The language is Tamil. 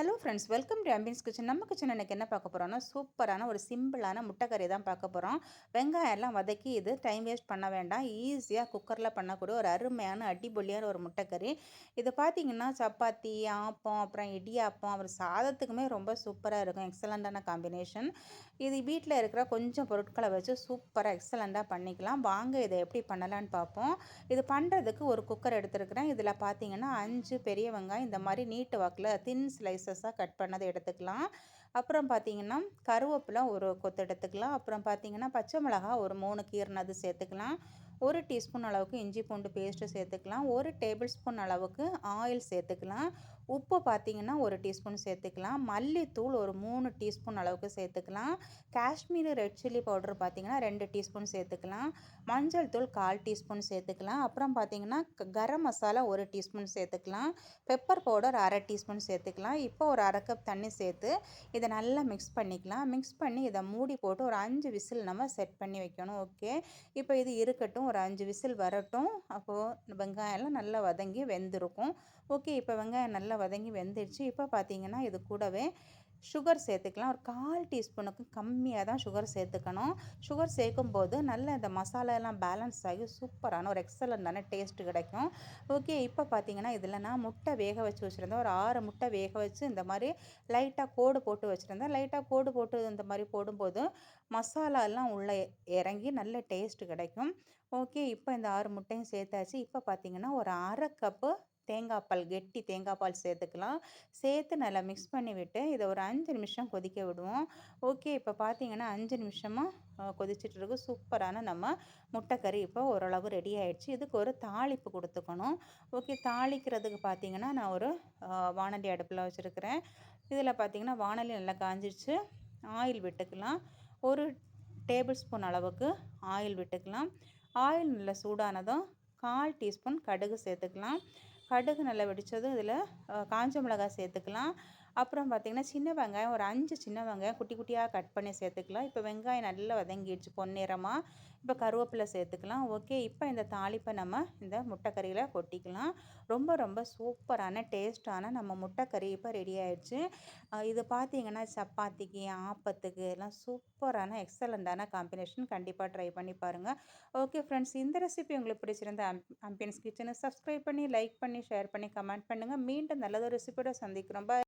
Hello friends, welcome to ambience kitchen. நம்ம கிச்சன் இன்னைக்கு என்ன பார்க்க போகிறோம்னா, சூப்பரான ஒரு சிம்பிளான முட்டைக்கறி தான் பார்க்க போகிறோம். வெங்காயம் எல்லாம் வதக்கி இது டைம் வேஸ்ட் பண்ண வேண்டாம். ஈஸியாக குக்கரில் பண்ணக்கூடிய ஒரு அருமையான அடிபொலியான ஒரு முட்டைக்கறி. இது பார்த்தீங்கன்னா சப்பாத்தி, ஆப்பம், அப்புறம் இடியாப்பம், அப்புறம் சாதத்துக்குமே ரொம்ப சூப்பராக இருக்கும். எக்ஸலண்ட்டான காம்பினேஷன். இது வீட்டில் இருக்கிற கொஞ்சம் பொருட்களை வச்சு சூப்பராக எக்ஸலண்ட்டாக பண்ணிக்கலாம். வாங்க இதை எப்படி பண்ணலான்னு பார்ப்போம். இது பண்ணுறதுக்கு ஒரு குக்கர் எடுத்துருக்கிறேன். இதில் பார்த்தீங்கன்னா 5 பெரிய வெங்காயம் இந்த மாதிரி நீட்டு வாக்கில் தின் ஸ்லைசஸாக கட் பண்ணதை எடுத்துக்கலாம். அப்புறம் பார்த்தீங்கன்னா கருவேப்பிலை ஒரு கொத்து எடுத்துக்கலாம். அப்புறம் பார்த்தீங்கன்னா பச்சை மிளகாய் ஒரு 3 கீறினது சேர்த்துக்கலாம். 1 டீஸ்பூன் அளவுக்கு இஞ்சி பூண்டு பேஸ்ட்டு சேர்த்துக்கலாம். 1 டேபிள் ஸ்பூன் அளவுக்கு ஆயில் சேர்த்துக்கலாம். உப்பு பார்த்தீங்கன்னா 1 டீஸ்பூன் சேர்த்துக்கலாம். மல்லித்தூள் ஒரு 3 டீஸ்பூன் அளவுக்கு சேர்த்துக்கலாம். காஷ்மீரி ரெட் சில்லி பவுடர் பார்த்தீங்கன்னா 2 டீஸ்பூன் சேர்த்துக்கலாம். மஞ்சள் தூள் 1/4 டீஸ்பூன் சேர்த்துக்கலாம். அப்புறம் பார்த்தீங்கன்னா கரம் மசாலா 1 டீஸ்பூன் சேர்த்துக்கலாம். பெப்பர் பவுடர் 1/2 டீஸ்பூன் சேர்த்துக்கலாம். இப்போ ஒரு 1/2 கப் தண்ணி சேர்த்து இதை நல்லா மிக்ஸ் பண்ணிக்கலாம். மிக்ஸ் பண்ணி இதை மூடி போட்டு ஒரு 5 விசில் நம்ம செட் பண்ணி வைக்கணும். ஓகே, இப்போ இது இருக்கட்டும், ஒரு 5 விசில் வரட்டும். அப்போது வெங்காயம்லாம் நல்லா வதங்கி வெந்திருக்கும். ஓகே, இப்போ வெங்காயம் நல்லா வதங்கி வெந்துடுச்சு. இப்போ பார்த்தீங்கன்னா இது கூடவே சுகர் சேர்த்துக்கலாம். ஒரு 1/4 டீஸ்பூனுக்கு கம்மியாக தான் சுகர் சேர்த்துக்கணும். சுகர் சேர்க்கும்போது நல்ல இந்த மசாலாலாம் பேலன்ஸ் ஆகி சூப்பரான ஒரு எக்ஸலண்ட்டான டேஸ்ட் கிடைக்கும். ஓகே, இப்போ பார்த்தீங்கன்னா இதில் நான் முட்டை வேக வச்சு வச்சுருந்தேன். ஒரு 6 முட்டை வேக வச்சு இந்த மாதிரி லைட்டாக கோடு போட்டு வச்சுருந்தேன். லைட்டாக கோடு போட்டு இந்த மாதிரி போடும்போது மசாலாலாம் உள்ளே இறங்கி நல்ல டேஸ்ட் கிடைக்கும். ஓகே, இப்போ இந்த 6 முட்டையும் சேர்த்தாச்சு. இப்போ பார்த்தீங்கன்னா ஒரு 1/2 கப்பு தேங்காய் பால், கெட்டி தேங்காய் பால் சேர்த்துக்கலாம். சேர்த்து நல்லா மிக்ஸ் பண்ணி விட்டு இதை ஒரு 5 நிமிஷம் கொதிக்க விடுவோம். ஓகே, இப்போ பார்த்தீங்கன்னா 5 நிமிஷமாக கொதிச்சிட்டு இருக்கு. சூப்பரான நம்ம முட்டைக்கறி இப்போ ஓரளவு ரெடி ஆயிடுச்சு. இதுக்கு ஒரு தாளிப்பு கொடுத்துக்கணும். ஓகே, தாளிக்கிறதுக்கு பார்த்தீங்கன்னா நான் ஒரு வானொலி அடுப்பில் வச்சுருக்கிறேன். இதில் பார்த்தீங்கன்னா வானொலி நல்லா காஞ்சிடுச்சு. ஆயில் விட்டுக்கலாம். ஒரு டேபிள் ஸ்பூன் அளவுக்கு ஆயில் விட்டுக்கலாம். ஆயில் நல்லா சூடானதும் 1/4 டீஸ்பூன் கடுகு சேர்த்துக்கலாம். கடுகு நல்லா வெடித்ததும் இதில் காஞ்ச மிளகாய் சேர்த்துக்கலாம். அப்புறம் பார்த்திங்கன்னா சின்ன வெங்காயம் ஒரு 5 சின்ன வெங்காயம் குட்டி குட்டியாக கட் பண்ணி சேர்த்துக்கலாம். இப்போ வெங்காயம் நல்லா வதங்கிடுச்சு பொன்னிறமாக. இப்போ கருவேப்பிலை சேர்த்துக்கலாம். ஓகே, இப்போ இந்த தாளிப்பை நம்ம இந்த முட்டைக்கறியில் கொட்டிக்கலாம். ரொம்ப ரொம்ப சூப்பரான டேஸ்ட்டான நம்ம முட்டைக்கறி இப்போ ரெடி ஆயிடுச்சு. இது பார்த்தீங்கன்னா சப்பாத்திக்கு, ஆப்பத்துக்கு எல்லாம் சூப்பரான எக்ஸலண்ட்டான காம்பினேஷன். கண்டிப்பாக ட்ரை பண்ணி பாருங்கள். ஓகே ஃப்ரெண்ட்ஸ், இந்த ரெசிபி உங்களுக்கு பிடிச்சிருந்த அம்பியன்ஸ் கிச்சனை சப்ஸ்கிரைப் பண்ணி, லைக் பண்ணி, ஷேர் பண்ணி, கமெண்ட் பண்ணுங்கள். மீண்டும் நல்லதொரு ரெசிபியோட சந்திக்கிறோம். பாய்.